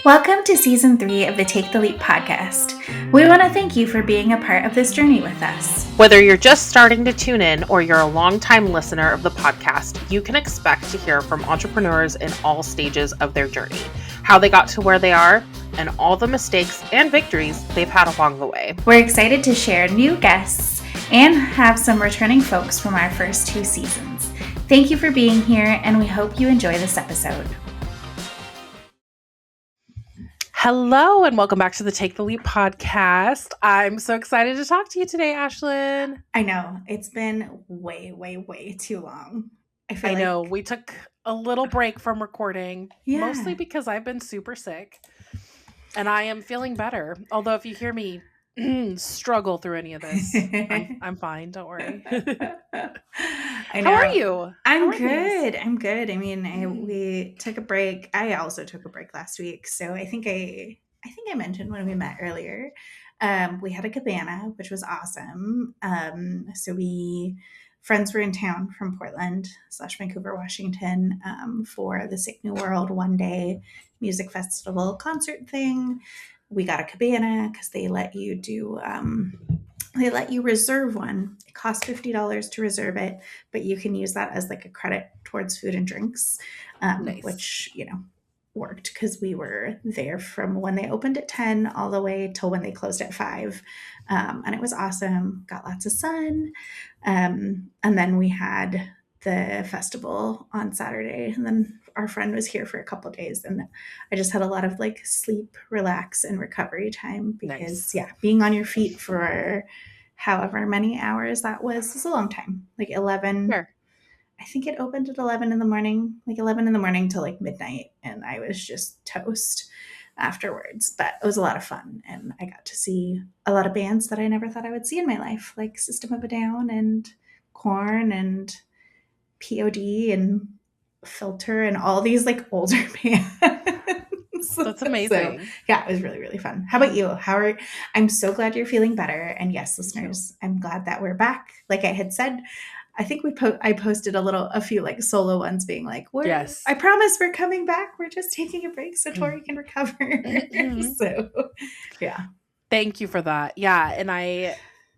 Welcome to Season 3 of the Take the Leap podcast. We want to thank you for being a part of this journey with us. Whether you're just starting to tune in or you're a longtime listener of the podcast, you can expect to hear from entrepreneurs in all stages of their journey, how they got to where they are, and all the mistakes and victories they've had along the way. We're excited to share new guests and have some returning folks from our first 2 seasons. Thank you for being here, and we hope you enjoy this episode. Hello, and welcome back to the Take the Leap podcast. I'm so excited to talk to you today, Ashlan. I know, it's been way too long. I know, we took a little break from recording, mostly because I've been super sick, and I am feeling better. Although if you hear me struggle through any of this, I'm fine, don't worry. I know. How are you? I'm good. I'm good. I mean, we took a break. I also took a break last week, so I think I mentioned when we met earlier. We had a cabana, which was awesome. So friends were in town from Portland / Vancouver, Washington, for the Sick New World one-day music festival concert thing. We got a cabana because they let you do. They let you reserve one. It costs $50 to reserve it, but you can use that as like a credit towards food and drinks, Nice. which, worked because we were there from when they opened at 10 all the way till when they closed at 5. And it was awesome. Got lots of sun. And then we had the festival on Saturday, and then our friend was here for a couple of days, and I just had a lot of like sleep, relax, and recovery time because being on your feet for however many hours that was a long time. Like 11. Sure. I think it opened at 11 in the morning, like 11 in the morning till like midnight, and I was just toast afterwards. But it was a lot of fun, and I got to see a lot of bands that I never thought I would see in my life, like System of a Down and Korn and POD and Filter and all these like older bands. That's amazing. So, yeah, it was really fun. How about you? I'm so glad you're feeling better. And yes, listeners, I'm glad that we're back. Like I had said, I think I posted a few like solo ones being like, I promise we're coming back. We're just taking a break so Tori can recover. So, yeah. Thank you for that. Yeah. And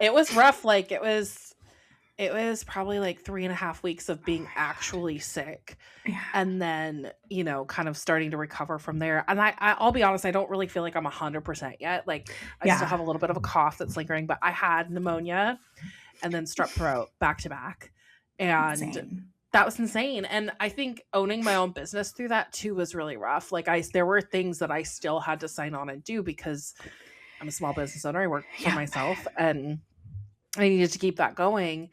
it was rough. Like it was probably like 3.5 weeks of being actually sick. Yeah. And then, kind of starting to recover from there. And I'll be honest, I don't really feel like I'm 100% yet. Like I still have a little bit of a cough that's lingering, but I had pneumonia and then strep throat back to back. And that was insane. And I think owning my own business through that too was really rough. Like there were things that I still had to sign on and do because I'm a small business owner. I work for myself and I needed to keep that going.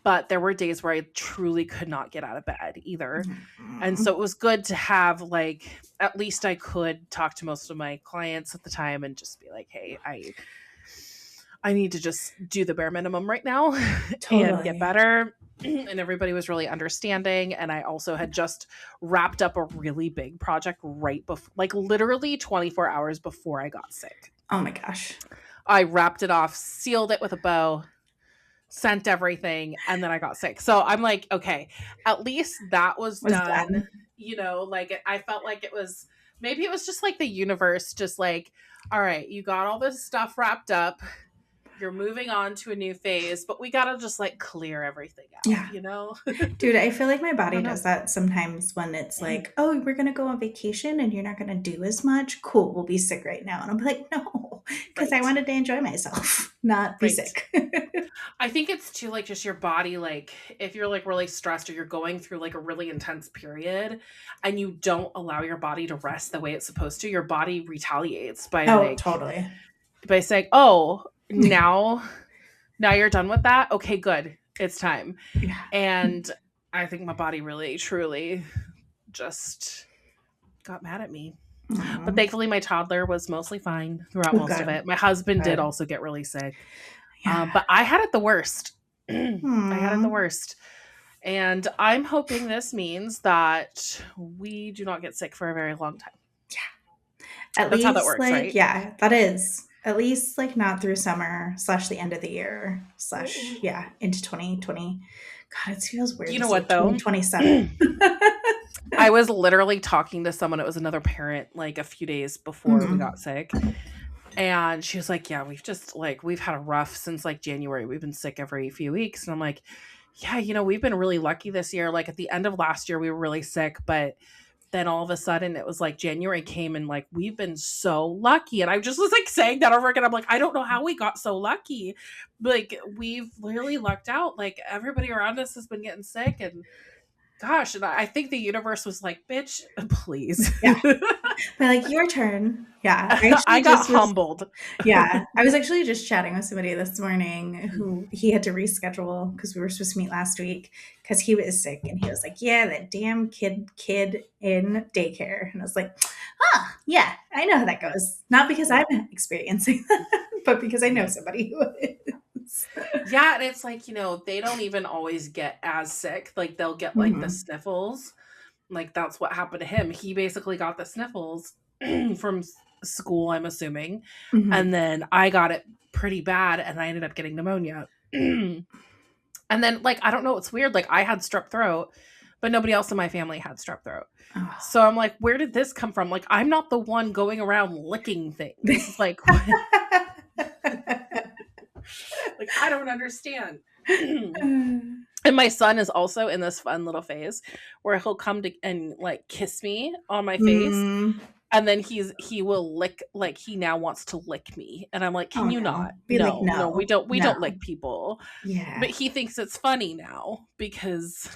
But there were days where I truly could not get out of bed either. Mm-hmm. And so it was good to have like, at least I could talk to most of my clients at the time and just be like, hey, I need to just do the bare minimum right now and get better. And everybody was really understanding. And I also had just wrapped up a really big project right before, like literally 24 hours before I got sick. Oh my gosh. I wrapped it off, sealed it with a bow, sent everything, and then I got sick. So I'm like, okay, at least that was done. Like I felt like maybe it was just like the universe just like, all right, you got all this stuff wrapped up. You're moving on to a new phase, but we got to just like clear everything out, Dude, I feel like my body does that sometimes when it's like, oh, we're going to go on vacation and you're not going to do as much. Cool. We'll be sick right now. And I'm like, no, because I wanted to enjoy myself, not be sick. I think it's too like just your body, like if you're like really stressed or you're going through like a really intense period and you don't allow your body to rest the way it's supposed to, your body retaliates by by saying, oh, now you're done with that. Okay, good. It's time. Yeah. And I think my body really, truly just got mad at me. Mm-hmm. But thankfully my toddler was mostly fine throughout most of it. My husband did also get really sick. Yeah. But I had it the worst. I had it the worst. And I'm hoping this means that we do not get sick for a very long time. Yeah. That's how that works, right? Yeah, that is. At least like not through summer / the end of the year / into 2020. God, it feels weird. You know what though? 2027. I was literally talking to someone, it was another parent, like, a few days before we got Mm. sick, and she was like, "Yeah, we've just, like, we've had a rough since, like, January, we've been sick every few weeks," and I'm like, "Yeah, we've been really lucky this year, like, at the end of last year, we were really sick, but then all of a sudden, it was, like, January came and, like, we've been so lucky," and I just was, like, saying that over again, I'm like, "I don't know how we got so lucky, like, we've really lucked out, like, everybody around us has been getting sick, and gosh," and I think the universe was like, "Bitch, please." Yeah. But like, your turn. Yeah. I I actually got just was humbled. yeah, I was actually just chatting with somebody this morning Mhm. who he had to reschedule because we were supposed to meet last week because he was sick and he was like, "Yeah, that damn kid in daycare." And I was like, "Huh, yeah, I know how that goes." Not because Yeah. I'm experiencing that, but because I know Yeah. somebody who is. Yeah, and it's like, they don't even always get as sick. Like, they'll get, like, the Mhm. sniffles. Like, that's what happened to him. He basically got the sniffles from school, I'm assuming. Mhm. And then I got it pretty bad and I ended up getting pneumonia. And then, like, I don't know, it's weird. Like, I had strep throat, but nobody else in my family had strep throat. So I'm like, where did this come from? Like, I'm not the one going around licking things. Like, like, I don't understand. And my son is also in this fun little phase where he'll come to and, like, kiss me on my face, Mm. and then he will lick, like, he now wants to lick me, and I'm like, Oh "Can you no. not? Be like, No, no, no, we no. don't lick people." But Yeah. he thinks it's funny now because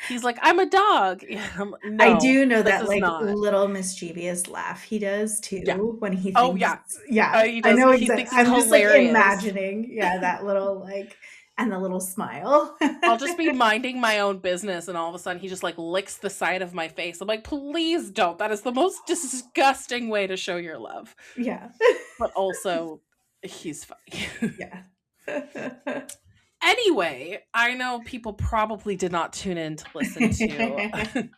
he's like, "I'm a dog." Yeah, I no, do know this that, is like, not. little mischievous laugh he does Yeah. too when he Oh, thinks yeah. yeah, He I does, know he thinks it's I'm just, like, hilarious. imagining, yeah, that little, like and the little smile. I'll just be minding my own business, and all of a sudden, he just, like, licks the side of my face. I'm like, "Please don't. That is the most disgusting way to show your love." Yeah. But also, he's funny. Yeah. Anyway, I know people probably did not tune in to listen to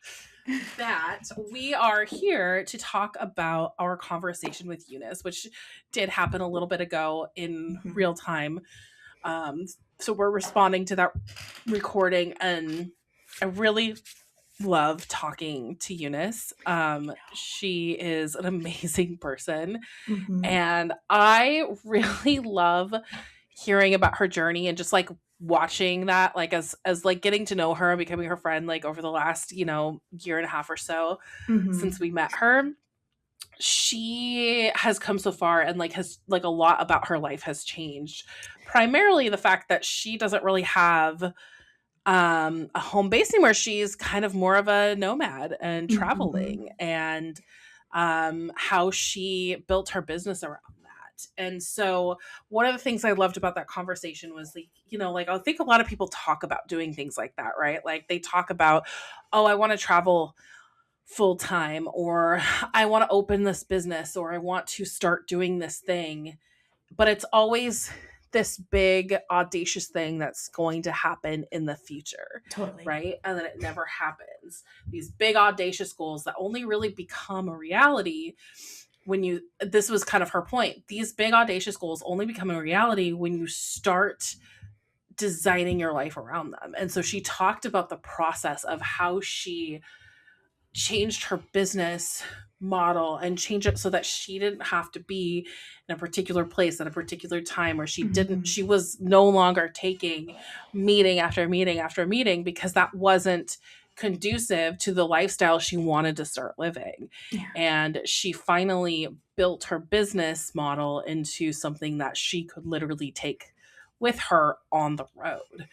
that. We are here to talk about our conversation with Eunice, which did happen a little bit ago in Mhm. real time. Um, so we're responding to that recording, and I really love talking to Eunice. She is an amazing person, Mhm. and I really love hearing about her journey and just, like, watching that, like, as like getting to know her and becoming her friend, like, over the last, year and a half or so since Mhm. we met her. She has come so far, and, like, has, like, a lot about her life has changed. Primarily the fact that she doesn't really have a home base anymore. She's kind of more of a nomad and Mhm. traveling, and how she built her business around that. And so one of the things I loved about that conversation was, like, like, I think a lot of people talk about doing things like that, right? Like, they talk about, oh, I want to travel full time, or I want to open this business, or I want to start doing this thing, but it's always this big audacious thing that's going to happen in the future, Totally. right? And then it never happens. These big audacious goals that only really become a reality when you this was kind of her point. These big audacious goals only become a reality when you start designing your life around them. And so she talked about the process of how she changed her business model and changed it so that she didn't have to be in a particular place at a particular time, where Mhm. she was no longer taking meeting after meeting after meeting because that wasn't conducive to the lifestyle she wanted to start living. Yeah. And she finally built her business model into something that she could literally take with her on the road.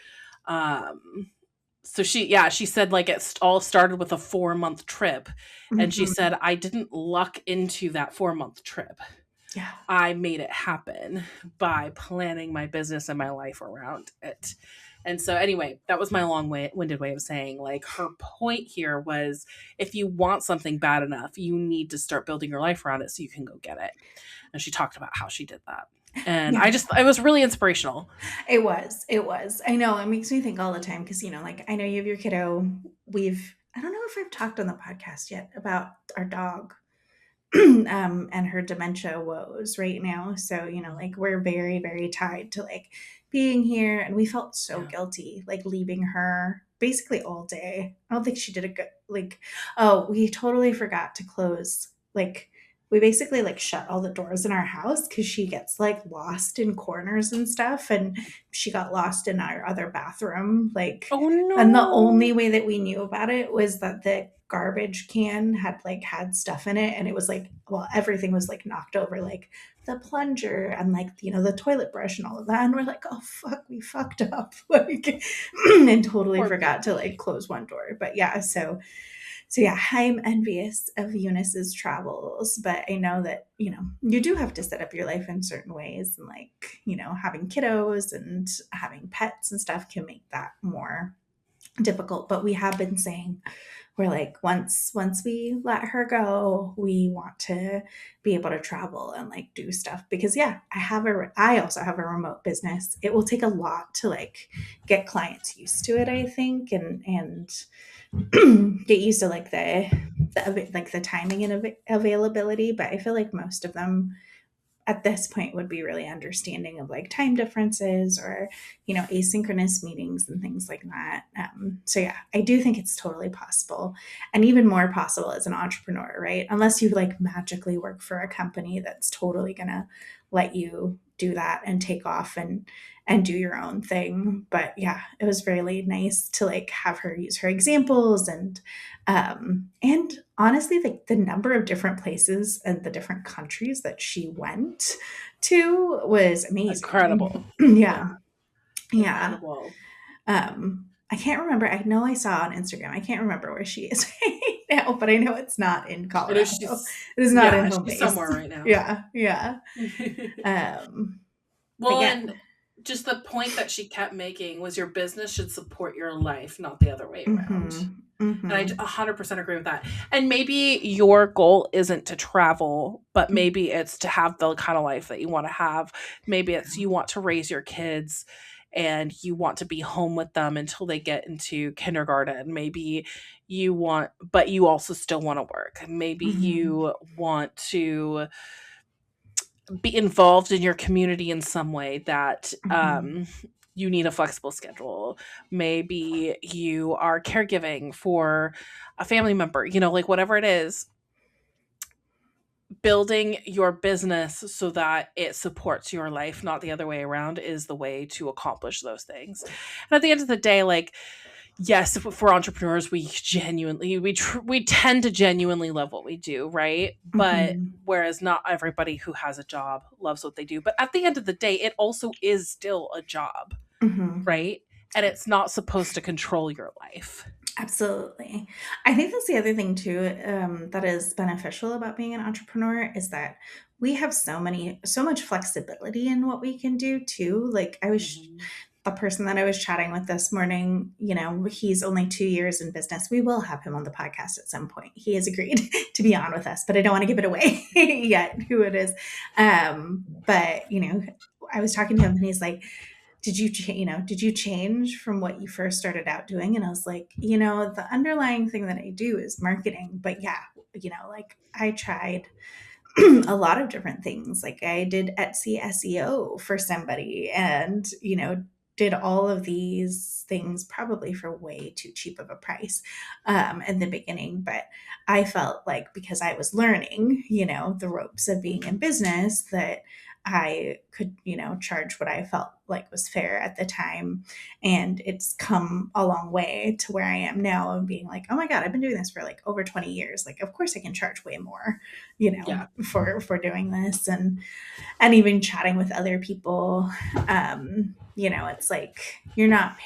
So she said, like, all started with a 4-month trip, and she Mhm. said, I didn't luck into that 4-month trip. Yeah. I made it happen by planning my business and my life around it. And so, anyway, that was my winded way of saying, like, her point here was, if you want something bad enough, you need to start building your life around it so you can go get it. And she talked about how she did that. And Yeah. it was really inspirational. It was, it was. I know, it makes me think all the time because, like, I know you have your kiddo. I don't know if I've talked on the podcast yet about our dog, and her dementia woes right now. So, like, we're very, very tied to, like, being here, and we felt so Yeah. guilty, like, leaving her basically all day. I don't think she did a good, like, oh, we totally forgot to close, like, we basically like shut all the doors in our house because she gets like lost in corners and stuff. And she got lost in our other bathroom. Like, Oh and the no. only way that we knew about it was that the garbage can had like had stuff in it. And it was like, well, everything was like knocked over, like the plunger and like, the toilet brush and all of that. And we're like, oh, fuck, we fucked up. Like, and totally Poor forgot to like baby. close one door. But yeah, so yeah, I'm envious of Eunice's travels, but I know that, you do have to set up your life in certain ways, and like, having kiddos and having pets and stuff can make that more difficult. But we have been saying, we're like, once we let her go, we want to be able to travel and like do stuff, because yeah, I also have a remote business. It will take a lot to like get clients used to it, I think, and get used to like the timing and availability. But I feel like most of them at this point would be really understanding of like time differences, or asynchronous meetings and things like that. So yeah, I do think it's totally possible, and even more possible as an entrepreneur, right? Unless you like magically work for a company that's totally gonna let you do that and take off and do your own thing. But yeah, it was really nice to like have her use her examples, and honestly, like the number of different places and the different countries that she went to was amazing. Incredible. Yeah. Yeah. Yeah. Incredible. I can't remember. I know I saw on Instagram. I can't remember where she is right now, but I know it's not in I know Colorado. she's It is not in yeah, home she's base. somewhere right now. Yeah. Yeah. Um, but Well, yeah. and just the point that she kept making was your business should support your life, not the other way around. Mm-hmm. And I Mm-hmm. 100% agree with that. And maybe your goal isn't to travel, but maybe it's to have the kind of life that you want to have. Maybe it's you want to raise your kids and you want to be home with them until they get into kindergarten. Maybe you want, but you also still want to work. Maybe Mm-hmm. you want to be involved in your community in some way that Mm-hmm. you need a flexible schedule. Maybe you are caregiving for a family member, like whatever it is, building your business so that it supports your life, not the other way around, is the way to accomplish those things. And at the end of the day, like, yes, for entrepreneurs, we tend to genuinely love what we do, right? But Mm-hmm. whereas not everybody who has a job loves what they do. But at the end of the day, it also is still a job, Mm-hmm. right? And it's not supposed to control your life. Absolutely. I think that's the other thing too, that is beneficial about being an entrepreneur, is that we have so much flexibility in what we can do too. Like Mhm. the person that I was chatting with this morning, he's only 2 years in business. We will have him on the podcast at some point. He has agreed to be on with us, but I don't want to give it away yet who it is. But I was talking to him and he's like, did you change from what you first started out doing? And I was like, the underlying thing that I do is marketing. But yeah, like I tried a lot of different things. Like I did Etsy SEO for somebody, and did all of these things probably for way too cheap of a price in the beginning. But I felt like, because I was learning, the ropes of being in business, that I could, charge what I felt like was fair at the time. And it's come a long way to where I am now, and being like, oh my God, I've been doing this for like over 20 years. Like, of course I can charge way more, Yeah. for doing this. And even chatting with other people, it's like you're not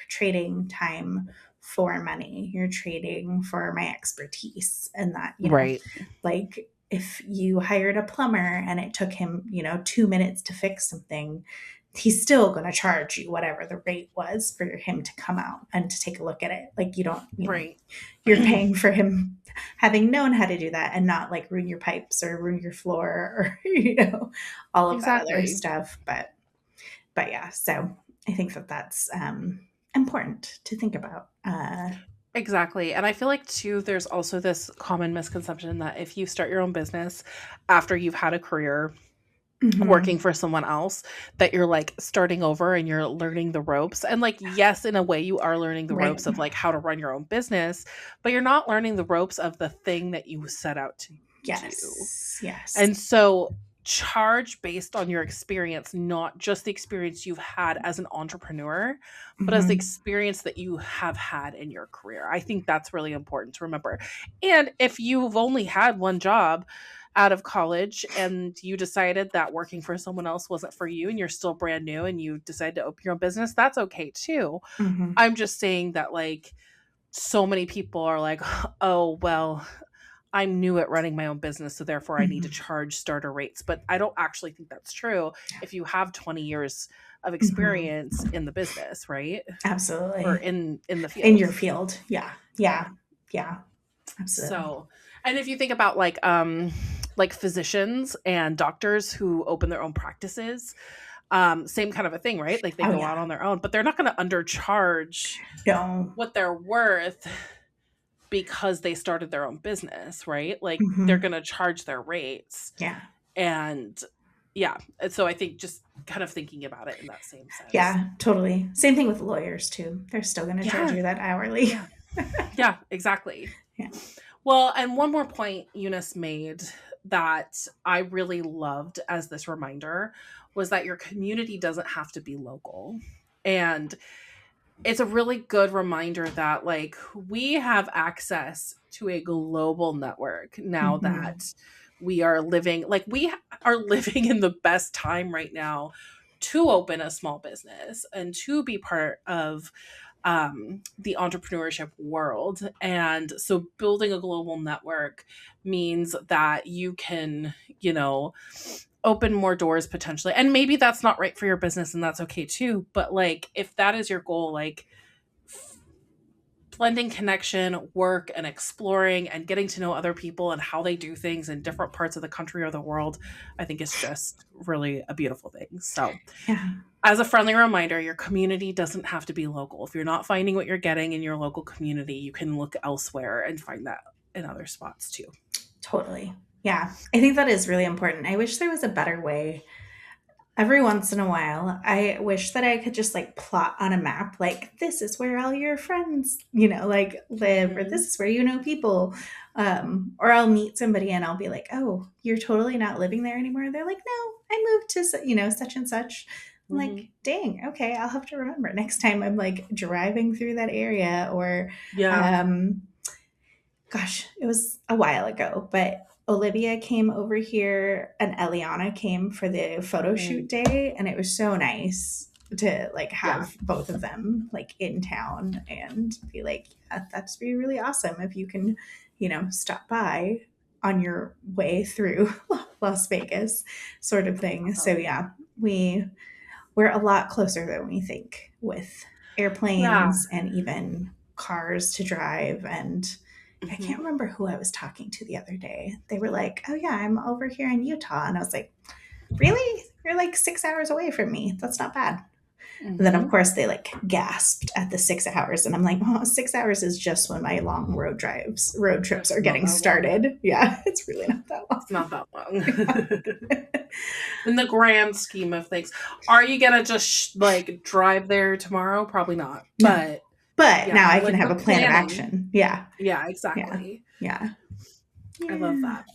trading time for money. You're trading for my expertise. And that, Right. like if you hired a plumber and it took him 2 minutes to fix something, he's still going to charge you whatever the rate was for him to come out and to take a look at it. Like, you don't, Right. you're paying for him having known how to do that, and not like ruin your pipes or ruin your floor, or all of that other Exactly. stuff. But yeah, so I think that that's important to think about. Exactly. And I feel like too there's also this common misconception that if you start your own business after you've had a career, working for someone else, that you're like starting over and you're learning the ropes. And like, yes, in a way you are learning the Right. ropes of like how to run your own business, but you're not learning the ropes of the thing that you set out to do. Yes. Yes. And so charge based on your experience, not just the experience you've had as an entrepreneur, but as the Hmm. experience that you have had in your career. I think that's really important to remember. And if you've only had one job out of college and you decided that working for someone else wasn't for you and you're still brand new and you decide to open your own business, that's okay too. Hmm. I'm just saying that like so many people are like, oh, well, I'm new at running my own business, so therefore I need to Hmm. charge starter rates. But I don't actually think that's true if you have 20 years of Hmm. experience in the business, right? Or Absolutely. in the In field. your field. Yeah. Yeah. Yeah. Yeah. Absolutely. So, and if you think about like physicians and doctors who open their own practices, same kind of a thing, right? Like they Oh, go yeah. out on their own, but they're not going to undercharge No. what they're worth because they started their own business, right? Like they're Hmm. going to charge their rates. Yeah. And yeah, and so I think just kind of thinking about it in that same sense. Yeah. Totally. Same thing with lawyers, too. They're still going to charge Yeah, you that hourly. yeah, yeah, exactly. Yeah. Well, and one more point Eunice made that I really loved as this reminder was that your community doesn't have to be local. And it's a really good reminder that like we have access to a global network now Hmm. that we are living like we are living in the best time right now to open a small business and to be part of the entrepreneurship world. And so building a global network means that you can, you know, open more doors potentially. And maybe that's not right for your business and that's okay too. But like if that is your goal, like blending connection, work, and exploring and getting to know other people and how they do things in different parts of the country or the world, I think is just really a beautiful thing. So, Yeah. as a friendly reminder, your community doesn't have to be local. If you're not finding what you're getting in your local community, you can look elsewhere and find that in other spots too. Totally. Yeah. I think that is really important. I wish there was a better way. Every once in a while, I wish that I could just like plot on a map, like, this is where all your friends, like live, or Mm-hmm. this is where you know people. Or I'll meet somebody and I'll be like, oh, you're totally not living there anymore. They're like, no, I moved to, such and such. I'm Mm-hmm. like, dang, okay, I'll have to remember next time I'm like driving through that area. Or, Yeah. um, gosh, it was a while ago, but Olivia came over here and Eliana came for the photo shoot Mm. day, and it was so nice to like Yeah. have both of them like in town and be like, yeah, that's be really awesome if you can, stop by on your way through Las Vegas, sort of thing. So Awesome. yeah, we're a lot closer than we think with Yeah. airplanes and even cars to drive. And I can't Hmm. remember who I was talking to the other day. They were like, oh, yeah, I'm over here in Utah. And I was like, really? You're like 6 hours away from me. That's not bad. And then, of Hmm. course, they like gasped at the 6 hours. And I'm like, oh, 6 hours is just when my long road trips It's are not getting that long. started. Yeah, it's really not that It's not that long. long. In the grand scheme of things. Are you gonna just like drive there tomorrow? Probably not. No, But but now yeah, I can like have the a plan of planning. action. Yeah. Yeah, Yeah. exactly. Yeah. I love Yeah. that.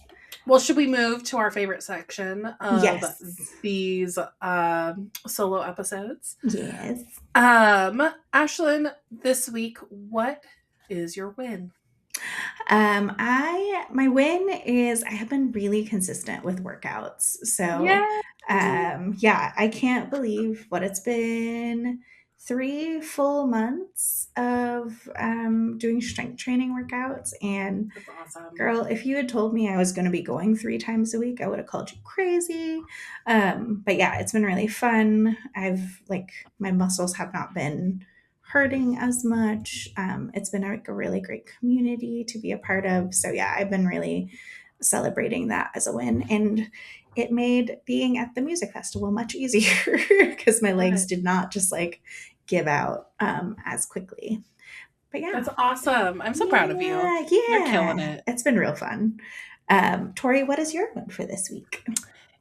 Well, should we move to our favorite section of Yes. these solo episodes? Yes. Ashlyn, this week, what is your win? I my win is I have been really consistent with workouts. So, Yay! yeah, I can't believe what it's been, 3 full months of doing strength training workouts. And That's awesome. girl, if you had told me I was going to be going 3 times a week, I would have called you crazy. But yeah, it's been really fun. I've like my muscles have not been hurting as much. It's been like a really great community to be a part of. So yeah, I've been really celebrating that as a win. And it made being at the music festival much easier because my legs Good. did not just like give out as quickly. But yeah, That's awesome. I'm so proud of you. yeah, You're killing yeah. it. It's been real fun. Tori, what is your win for this week?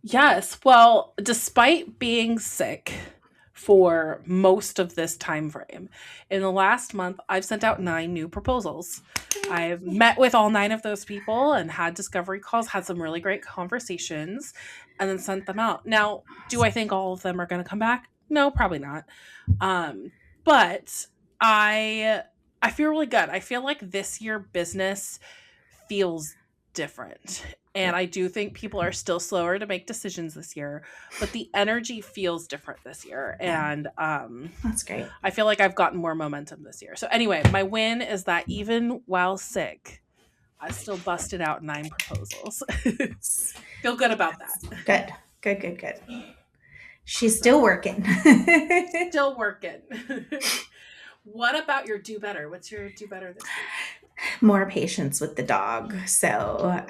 Yes. Well, despite being sick for most of this time frame, in the last month, I've sent out 9 new proposals. I've met with all 9 of those people and had discovery calls, had some really great conversations, and then sent them out. Now, do I think all of them are going to come back? No, probably not. Um, but I feel really good. I feel like this year business feels different. And I do think people are still slower to make decisions this year, but the energy feels different this year. Yeah, And that's great. I feel like I've gotten more momentum this year. So anyway, my win is that even while sick, I still busted out 9 proposals. Feel good about that. Good, good, good, good. She's So still working. still working. What about your do better? What's your do better this week? More patience with the dog. So,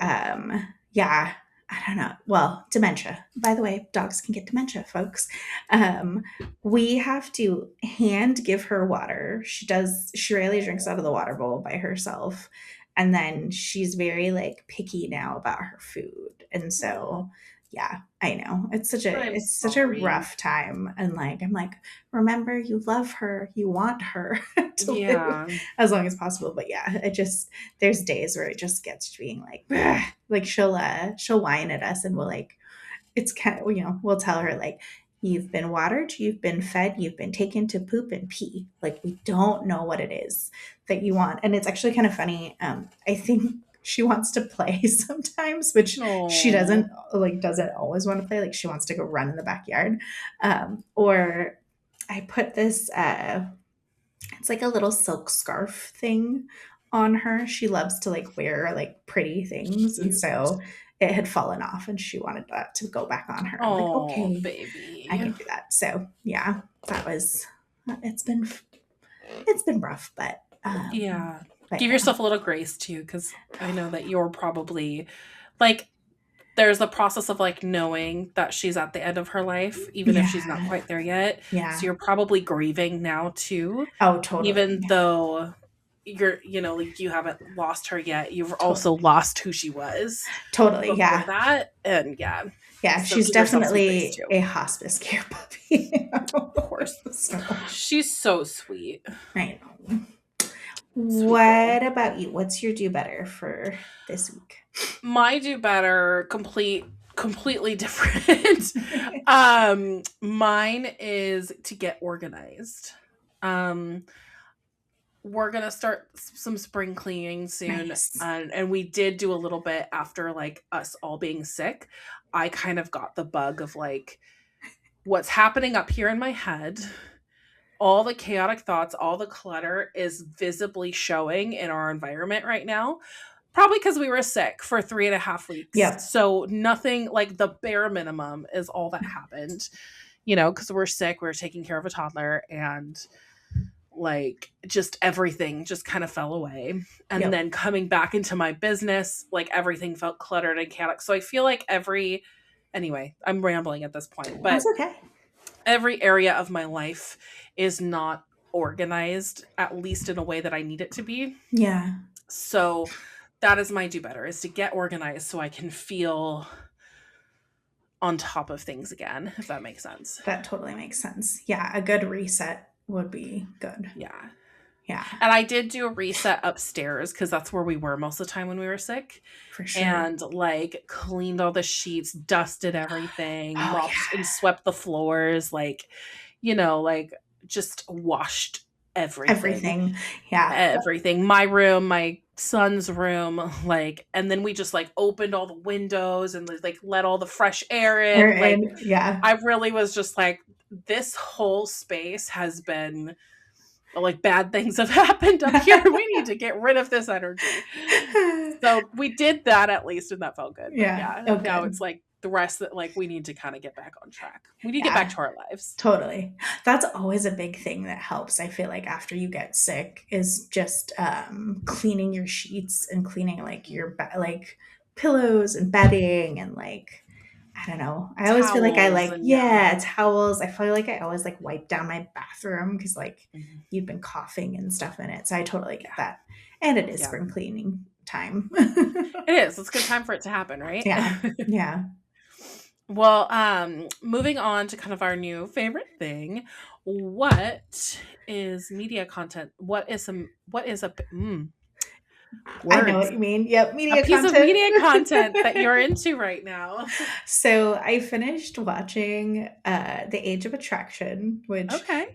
yeah, I don't know. Well, dementia. By the way, dogs can get dementia, folks. Um, we have to hand give her water. She rarely drinks out of the water bowl by herself. And then she's very like picky now about her food. And Oh, so, yeah, I know. I'm It's such a sorry. rough time. And like I'm like, remember you love her, you want her to live Yeah. as long as possible. But yeah, it just there's days where it just gets to being like, like she'll whine at us, and we'll like it's kind of we'll tell her like you've been watered, you've been fed, you've been taken to poop and pee. Like we don't know what it is that you want, and it's actually kind of funny. I think she wants to play sometimes, which she Oh. doesn't always want to play. Like she wants to go run in the backyard, or I put this it's like a little silk scarf thing on her. She loves to like wear like pretty things. And Cute. so it had fallen off and she wanted that to go back on her. I'm like, Oh, okay, I baby. can do that. So yeah, that was, it's been, it's been rough, Yeah. but Give yeah, yourself a little grace too, because I know that you're probably like, there's the process of like knowing that she's at the end of her life, even if she's not yeah, quite there yet. So yeah. you're probably grieving now too, Oh, totally. even Yeah, though like you haven't lost her yet. You've also totally. lost who she was Totally. before Yeah. that. And yeah. Yeah. So She's give yourself some grace definitely too. a hospice care puppy. Of course. So She's so sweet. I know. Sweet girl. What about you? What's your do better for this week? My do better completely different. Mine is to get organized. Um we're gonna start some spring cleaning soon, Nice. and we did do a little bit after like us all being sick. I kind of got the bug of like what's happening up here in my head. All the chaotic thoughts, all the clutter is visibly showing in our environment right now. Probably because we were sick for 3.5 weeks. Yep. So nothing like the bare minimum is all that happened, because we're sick, we're taking care of a toddler, and like just everything just kind of fell away. And Yep. then coming back into my business, like everything felt cluttered and chaotic. So I feel like anyway, I'm rambling at this point, That's but okay. every area of my life is not organized, at least in a way that I need it to be. Yeah. So that is my do better, is to get organized so I can feel on top of things again, if that makes sense. That totally makes sense. Yeah. A good reset would be good. Yeah. Yeah. And I did do a reset upstairs because that's where we were most of the time when we were sick. For sure. And like cleaned all the sheets, dusted everything, Oh, mopped yeah. and swept the floors, like just washed everything. Everything. Yeah. Everything. My room, my son's room, and then we just like opened all the windows and like let all the fresh air in. Like And yeah. I really was just like, this whole space has been like bad things have happened up here. We need to get rid of this energy. So we did that at least, and that felt good. But Yeah. yeah, Oh, now good. it's like the rest that like we need to kind of get back on track. We need to get back Yeah. to our lives. Totally. That's always a big thing that helps. I feel like after you get sick is just cleaning your sheets and cleaning like like pillows and bedding and like I don't know. I always feel like I Towels like and yeah. yeah, towels. I feel like I always like wipe down my bathroom because like Mhm. you've been coughing and stuff in it. So I totally get Yeah. that. And it is Yeah. spring cleaning time. It is. It's a good time for it to happen, right? Yeah. Yeah. Well, moving on to kind of our new favorite thing. What is media content? What is I know what words? you mean. Yep, A media piece of content. media content that you're into right now. So I finished watching The Age of Attraction, which, Okay.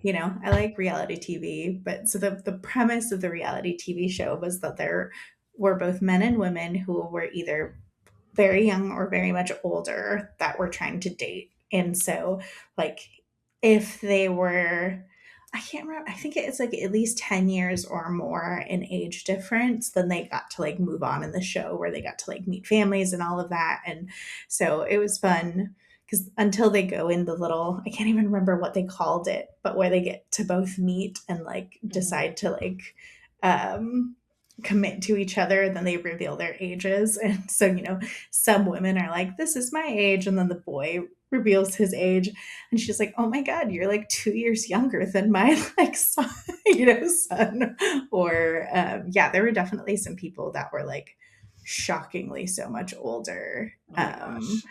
I like reality TV. But so the premise of the reality TV show was that there were both men and women who were either very young or very much older that were trying to date. And so, like, if they were, I can't remember, I think it's like at least 10 years or more in age difference, then they got to like move on in the show where they got to like meet families and all of that. And so it was fun because until they go in the little, I can't even remember what they called it, but where they get to both meet and like Mhm. decide to like, um, commit to each other, then they reveal their ages. And so, some women are like, this is my age. And then the boy reveals his age. And she's like, oh my God, you're like 2 years younger than my like son, son. Or yeah, there were definitely some people that were like shockingly so much older. Oh my gosh.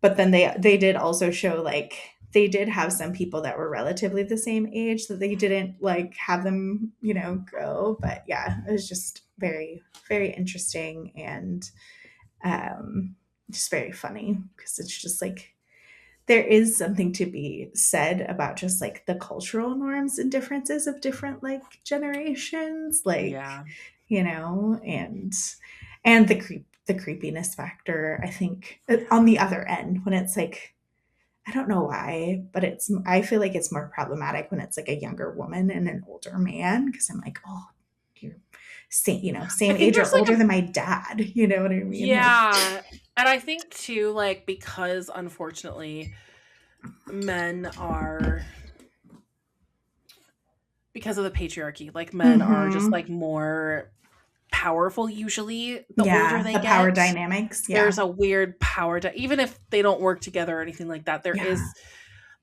But then they did also show like they did have some people that were relatively the same age that they didn't like have them go, but yeah, it was just very very interesting and um just very funny because it's just like there is something to be said about just like the cultural norms and differences of different like generations, like Yeah. and the creepiness factor, I think, on the other end when it's like I don't know why, but I feel like it's more problematic when it's like a younger woman and an older man because I'm like, oh, you're I same think age or there's like older a than my dad. You know what I mean? Like, yeah. And I think too, like, because unfortunately men are because of the patriarchy, like men are just hmm like more powerful usually the older yeah, they the power get. dynamics. There's Yeah, a weird even if they don't work together or anything like that, yeah,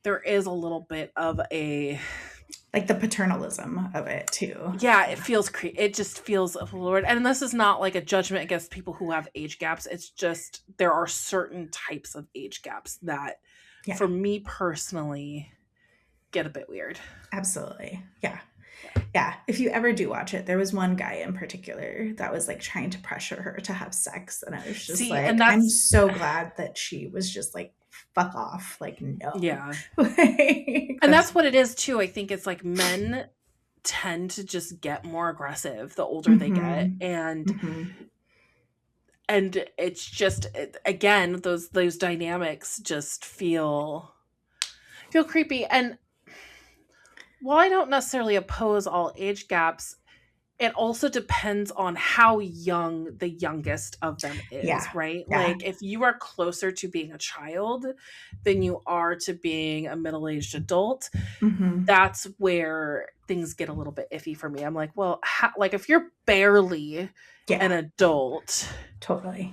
there is a little bit of a like the paternalism of it too. yeah, Yeah, it just feels lord, and this is not like a judgment against people who have age gaps. It's just there are certain types of age gaps that yeah, for me personally get a bit weird. absolutely. Yeah. Yeah. Yeah, if you ever do watch it, there was one guy in particular that was like trying to pressure her to have sex. And I was just See, and like, I'm that's so glad that she was just like, fuck off. Like, no. yeah. Like, And that's, that's what it is too. I think it's like men tend to just get more aggressive the older they get, mm-hmm, mm-hmm. and it's just again those dynamics just feel creepy. And while I don't necessarily oppose all age gaps, it also depends on how young the youngest of them is, Yeah, right? yeah, Like if you are closer to being a child than you are to being a middle-aged adult, mm-hmm. that's where things get a little bit iffy for me. I'm like, well, like if you're barely an Yeah, adult, totally.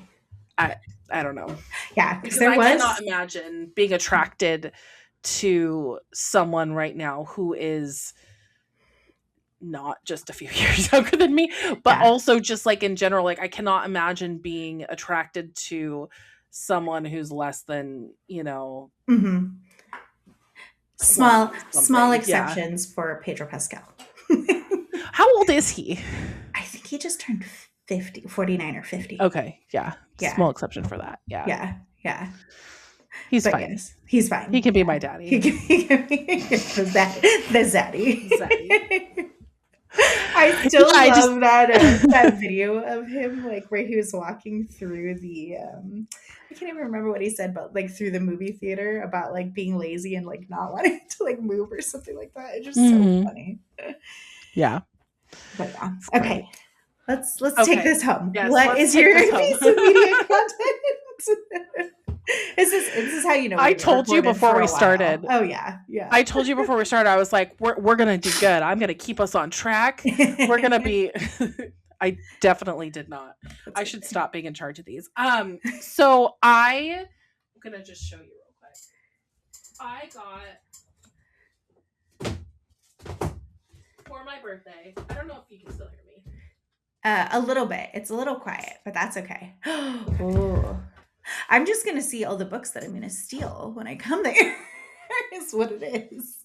I I don't know. Yeah, because Because there I cannot was, imagine being attracted to someone right now who is not just a few years younger than me, but yeah, also just like in general, like I cannot imagine being attracted to someone who's less than, mm-hmm. Small, 20 small something. Yeah. exceptions for Pedro Pascal. How old is he? I think he just turned 50, 49 or 50. Okay. Yeah. Yeah, Small exception for that. Yeah. yeah, yeah. He's But fine. yes, he's He fine. can be my Yeah. daddy. He can be the Zaddy. zaddy. I Yeah, still I just love that video of him, like where he was walking through the I can't even remember what he said, but like through the movie theater about like being lazy and like not wanting to like move or something like that. It's just so Mhm. funny. Yeah. But yeah. It's Okay. great. Let's take Okay. this home. Yes, What let's is your take this home. piece of media content? This is how you know I we've told you recorded before for we a while. started. Oh yeah, yeah. I told you before we started, I was like, we're gonna do good. I'm gonna keep us on track. We're gonna be I definitely did not. That's I should okay. stop being in charge of these. So I'm gonna just show you real quick. I got for my birthday. I don't know if you can still hear me. A little bit. It's a little quiet, but that's okay. Ooh. I'm just going to see all the books that I'm going to steal when I come there. Is what it is.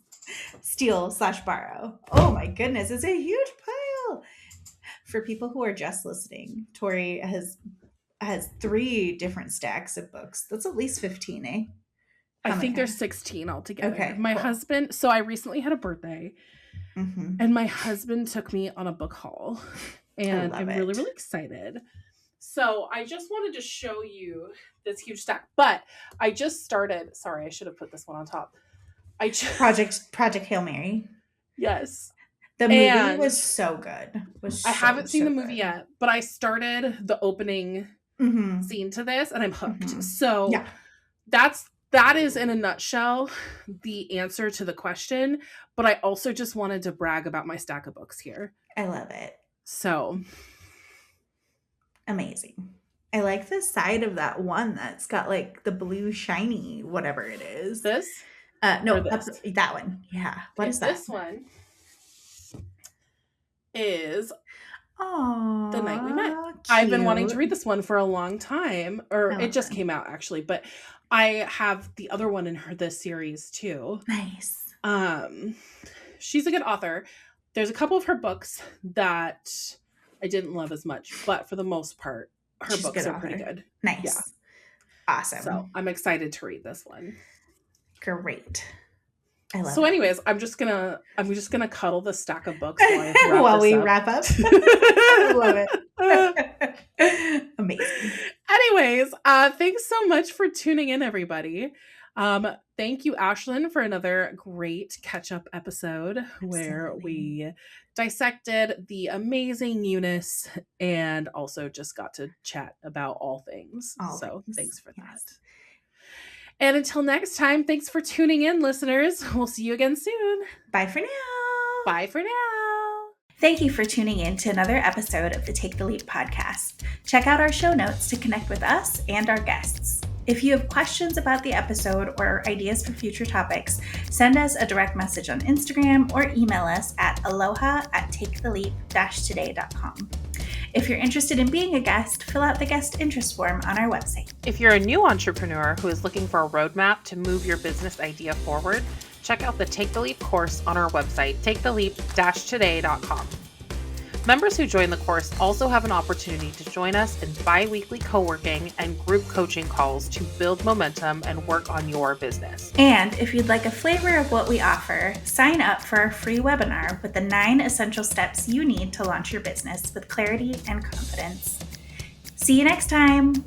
Steal/borrow. Oh my goodness, it's a huge pile. For people who are just listening, Tori has 3 different stacks of books. That's at least 15, eh? I think there's 16 altogether. Okay, my cool. husband, so I recently had a birthday, and my husband took me on a book haul, and I'm really, really excited. So I just wanted to show you this huge stack, but I just started. Sorry, I should have put this one on top. Project Hail Mary. Yes. The movie was so good. I haven't seen the movie yet, but I started the opening scene to this, and I'm hooked. So that is, in a nutshell, the answer to the question. But I also just wanted to brag about my stack of books here. I love it. So amazing. I like the side of that one that's got like the blue shiny whatever it is. This? No, that one. Yeah. What is that? This one is The Night We Met. Cute. I've been wanting to read this one for a long time, or it just came out actually, but I have the other one in this series too. Nice. She's a good author. There's a couple of her books that I didn't love as much, but for the most part, her books are pretty good. Nice. Yeah. Awesome. So I'm excited to read this one. Great. I love so it. Anyways, I'm just gonna cuddle the stack of books while we wrap up. I love it. Amazing. Anyways, thanks so much for tuning in, everybody. Thank you, Ashlan, for another great catch-up episode where we dissected the amazing Eunice and also just got to chat about all things. Thanks for that. And until next time, thanks for tuning in, listeners. We'll see you again soon. Bye for now. Bye for now. Thank you for tuning in to another episode of the Take the Leap podcast. Check out our show notes to connect with us and our guests. If you have questions about the episode or ideas for future topics, send us a direct message on Instagram or email us at aloha@taketheleap-today.com. If you're interested in being a guest, fill out the guest interest form on our website. If you're a new entrepreneur who is looking for a roadmap to move your business idea forward, check out the Take the Leap course on our website, taketheleap-today.com. Members who join the course also have an opportunity to join us in bi-weekly co-working and group coaching calls to build momentum and work on your business. And if you'd like a flavor of what we offer, sign up for our free webinar with the 9 essential steps you need to launch your business with clarity and confidence. See you next time.